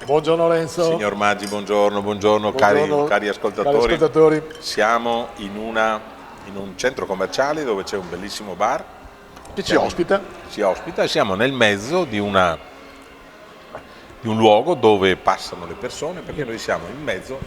Buongiorno Lorenzo. Signor Maggi, buongiorno, buongiorno, cari ascoltatori. Siamo in un centro commerciale dove c'è un bellissimo bar Che ci ospita. e siamo nel mezzo di un luogo dove passano le persone, perché noi siamo in mezzo,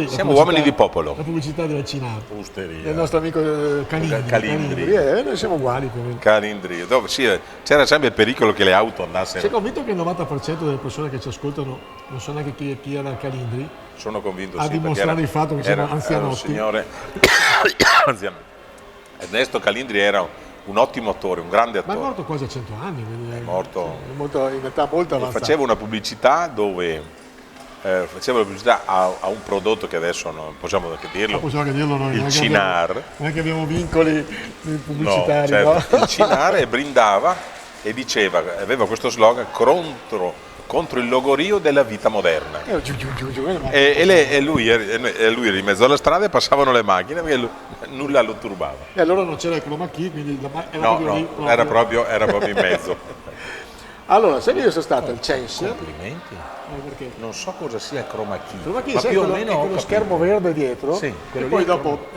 siamo uomini di popolo. La pubblicità della Cinato, Osteria. del nostro amico Calindri. Noi siamo uguali più o meno. Calindri, dove c'era sempre il pericolo che le auto andassero. Sei convinto che il 90% delle persone che ci ascoltano non so neanche chi era Calindri? Sono convinto, a sì, dimostrare il fatto che siamo anzianotti. Era un signore anziano. Ernesto Calindri era un ottimo attore, un grande attore. Ma è morto quasi a 100 anni. È morto in età molto avanzata. Faceva una pubblicità dove faceva la pubblicità a un prodotto che adesso non possiamo neanche dirlo. Possiamo anche dirlo noi. Il Cinar. Non è che abbiamo vincoli pubblicitari. No, certo. No? Il Cinar, e brindava e diceva, aveva questo slogan contro il logorio della vita moderna. E lui era in mezzo alla strada e passavano le macchine perché nulla lo turbava. E allora non c'era il chroma key, quindi era proprio in mezzo. Allora, sai che io sono stato al Censer? Complimenti. Perché? Non so cosa sia il chroma key. Chroma key, ma sai, più o meno con lo schermo verde dietro, sì, e poi dopo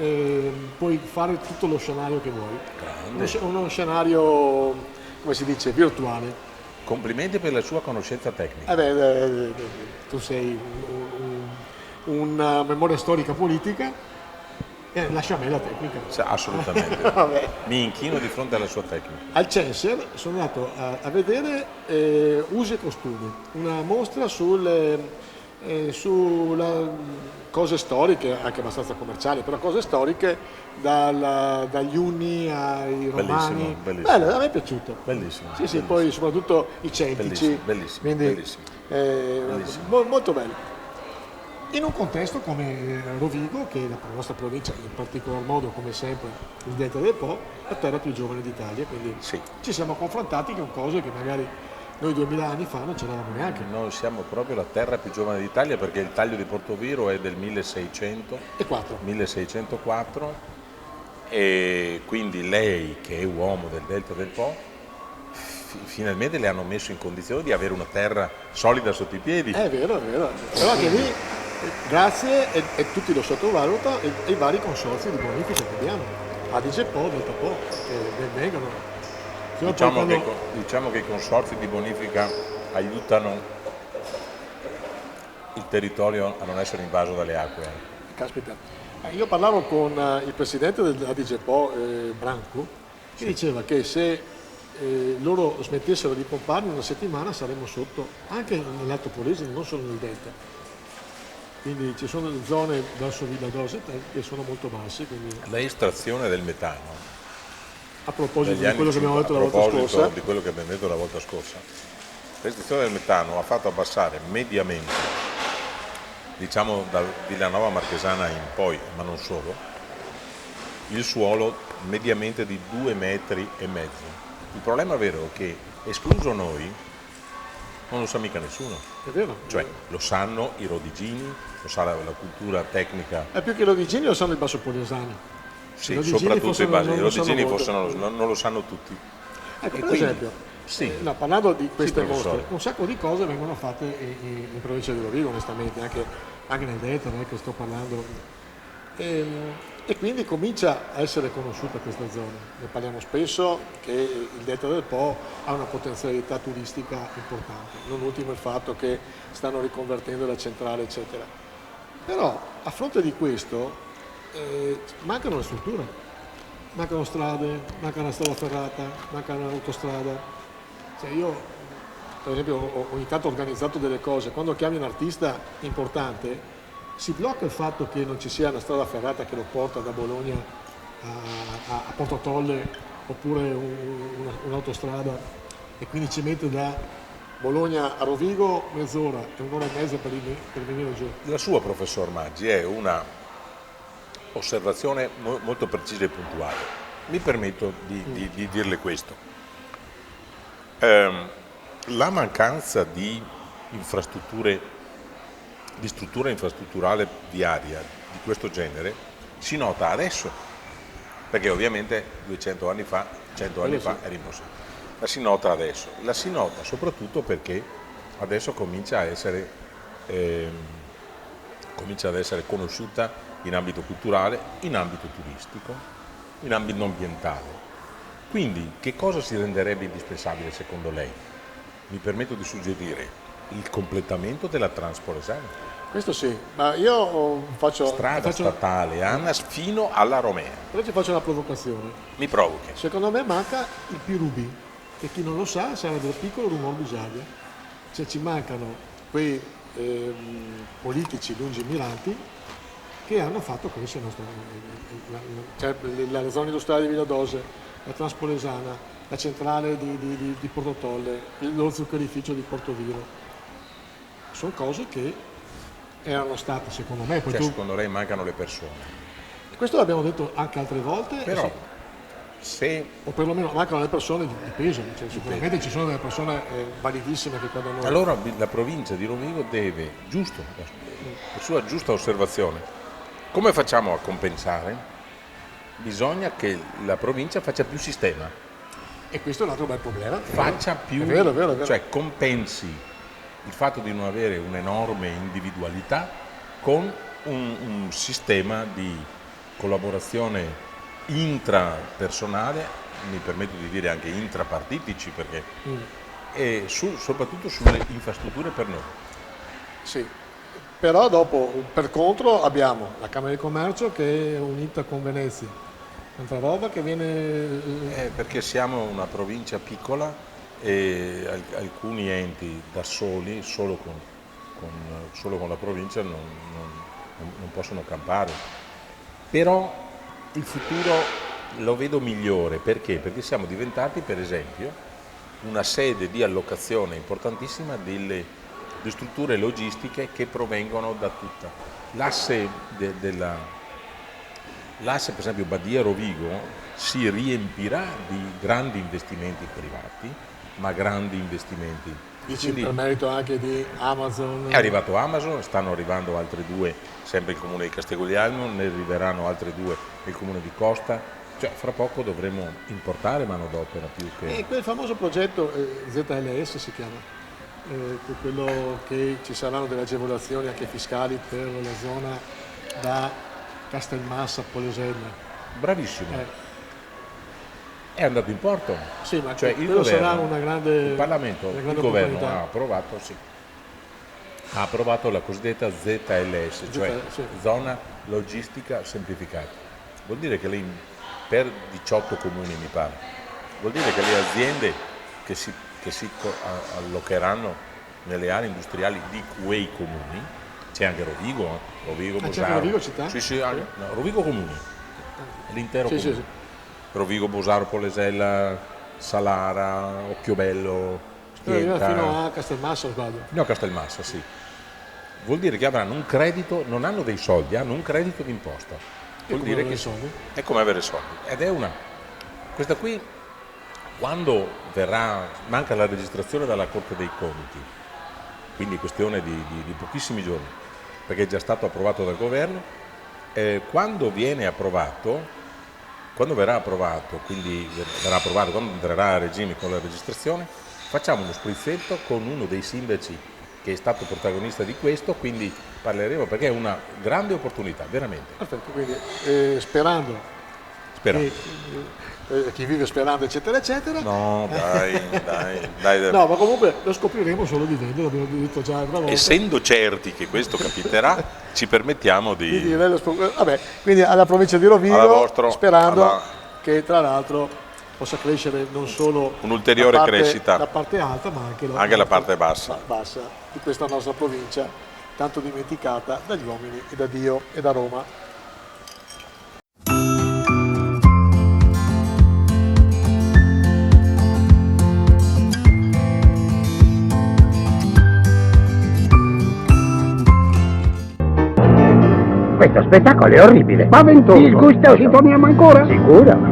puoi fare tutto lo scenario che vuoi. Grande. Uno scenario, come si dice, virtuale. Complimenti per la sua conoscenza tecnica. Tu sei una memoria storica politica, lascia a me la tecnica. Assolutamente. Mi inchino di fronte alla sua tecnica. Al Censer sono andato a vedere usi e costumi, una mostra sulle cose storiche, anche abbastanza commerciali, però cose storiche dagli Unni ai Romani. Bellissimo. Bello, a me è piaciuto. Bellissimo. Sì, bellissimo. Poi soprattutto i celtici. Bellissimo. Molto bello. In un contesto come Rovigo, che è la nostra provincia, in particolar modo, come sempre, il Delta del Po, la terra più giovane d'Italia, quindi ci siamo confrontati con cose che magari noi 2000 anni fa non c'eravamo neanche. Noi siamo proprio la terra più giovane d'Italia perché il taglio di Portoviro è del 1604 e quindi lei, che è uomo del Delta del Po, finalmente le hanno messo in condizione di avere una terra solida sotto i piedi. È vero, però anche lì grazie, e tutti lo sottovalutano, ai vari consorzi di bonifica che abbiamo, Adige Po, Delta Po, che ben vengano. Diciamo che i consorzi di bonifica aiutano il territorio a non essere invaso dalle acque. Caspita, io parlavo con il presidente dell'Adige Po, Branco, che diceva che se loro smettessero di pomparli in una settimana saremmo sotto, anche nell'Alto Polesine, non solo nel Delta. Quindi ci sono delle zone verso Villa d'Ose che sono molto basse. Quindi... L'estrazione del metano. A proposito di quello che abbiamo detto la volta scorsa. Di quello che abbiamo detto la volta scorsa. L'estrazione del metano ha fatto abbassare mediamente, diciamo da Villanova Marchesana in poi, ma non solo, il suolo mediamente di 2,5 metri. Il problema vero è che, escluso noi, non lo sa mica nessuno. È vero. Cioè, lo sanno i rodigini, lo sa la cultura tecnica. È più che i rodigini lo sanno i bassopoliesani. Sì, soprattutto i rodigini forse non lo sanno tutti. Ecco, per esempio, parlando di queste mostre, un sacco di cose vengono fatte in provincia di Rovigo, onestamente, anche nel Delta, non è che sto parlando. E quindi comincia a essere conosciuta questa zona. Ne parliamo spesso che il Delta del Po ha una potenzialità turistica importante, non ultimo il fatto che stanno riconvertendo la centrale, eccetera. Però a fronte di questo mancano le strutture, mancano strade, manca una strada ferrata, manca un'autostrada. Cioè io, per esempio, ho ogni tanto organizzato delle cose, quando chiami un artista importante si blocca il fatto che non ci sia una strada ferrata che lo porta da Bologna a Porto Tolle oppure un'autostrada, e quindi ci mette da Bologna a Rovigo mezz'ora e un'ora e mezza per venire giù. La sua, professor Maggi, è una osservazione molto precisa e puntuale. Mi permetto di dirle questo. La mancanza di infrastrutture, di struttura infrastrutturale viaria di questo genere si nota adesso, perché ovviamente 200 anni fa, 100 anni fa era impossibile. La si nota adesso, la si nota soprattutto perché adesso comincia ad essere conosciuta in ambito culturale, in ambito turistico, in ambito ambientale. Quindi che cosa si renderebbe indispensabile secondo lei? Mi permetto di suggerire il completamento della Transpolesana. Questo sì, ma io faccio... statale ANAS fino alla Romea. Però ti faccio una provocazione. Mi provochi. Secondo me manca il Pirubi, che chi non lo sa sarebbe il piccolo Rumor Bisaglia. Cioè ci mancano quei politici lungimiranti che hanno fatto crescere la zona industriale di Villadose, la Transpolesana, la centrale di Portotolle, lo zuccherificio di Portoviro. Sono cose che erano state, secondo me... Secondo lei mancano le persone. Questo l'abbiamo detto anche altre volte. Però, o perlomeno mancano le persone di peso, cioè, sicuramente ci sono delle persone validissime che quando noi... Allora la provincia di Rovigo deve, giusto, per sua giusta osservazione, come facciamo a compensare? Bisogna che la provincia faccia più sistema. E questo è un altro bel problema. Faccia più, è vero. Cioè compensi il fatto di non avere un'enorme individualità con un sistema di collaborazione intrapersonale, mi permetto di dire anche intrapartitici, perché e soprattutto sulle infrastrutture per noi. Sì, però dopo per contro abbiamo la Camera di Commercio che è unita con Venezia, tanta roba che viene... Perché siamo una provincia piccola e alcuni enti da soli, solo con la provincia non possono campare. Però il futuro lo vedo migliore, perché? Perché siamo diventati, per esempio, una sede di allocazione importantissima delle strutture logistiche che provengono da tutta l'asse l'asse, per esempio Badia-Rovigo si riempirà di grandi investimenti privati, ma grandi investimenti. Dici per merito anche di Amazon? È arrivato Amazon, stanno arrivando altre due, sempre il comune di Casteguglielmo, ne arriveranno altre due nel comune di Costa, cioè fra poco dovremo importare manodopera più che... E quel famoso progetto ZLS si chiama, quello che ci saranno delle agevolazioni anche fiscali per la zona da Castelmassa a Polesella. Bravissimo. È andato in porto. Sì, ma cioè il governo, sarà una grande... Il Parlamento, il governo ha approvato la cosiddetta ZLS, cioè zona logistica semplificata. Vuol dire che per 18 comuni mi pare, vuol dire che le aziende che si allocheranno nelle aree industriali di quei comuni, c'è anche Rovigo, Bosaro. Rovigo città? Sì, no, Rovigo comune, l'intero comune. Sì. Rovigo, Bosaro, Polesella, Salara, Occhiobello, Chieta. Fino a Castelmassa o sbaglio? No, Castelmassa, sì. Vuol dire che avranno un credito, non hanno dei soldi, hanno un credito d'imposta. Vuol dire che è come avere soldi. Ed è questa qui, quando manca la registrazione dalla Corte dei Conti, quindi questione di pochissimi giorni, perché è già stato approvato dal governo, quando verrà approvato, quando entrerà a regime con la registrazione, facciamo uno sprizzetto con uno dei sindaci che è stato protagonista di questo, quindi parleremo, perché è una grande opportunità, veramente. Perfetto, quindi sperando. Chi vive sperando, eccetera, eccetera. No, dai. No, ma comunque lo scopriremo solo vivendo, l'abbiamo detto già una volta. Essendo certi che questo capiterà, ci permettiamo di... Vabbè, quindi alla provincia di Rovigo, sperando che tra l'altro possa crescere non solo un'ulteriore crescita, la parte alta, ma anche la parte bassa di questa nostra provincia, tanto dimenticata dagli uomini e da Dio e da Roma. Questo spettacolo è orribile. Spaventoso. Disgustoso. Ci torniamo ancora? Sicuro.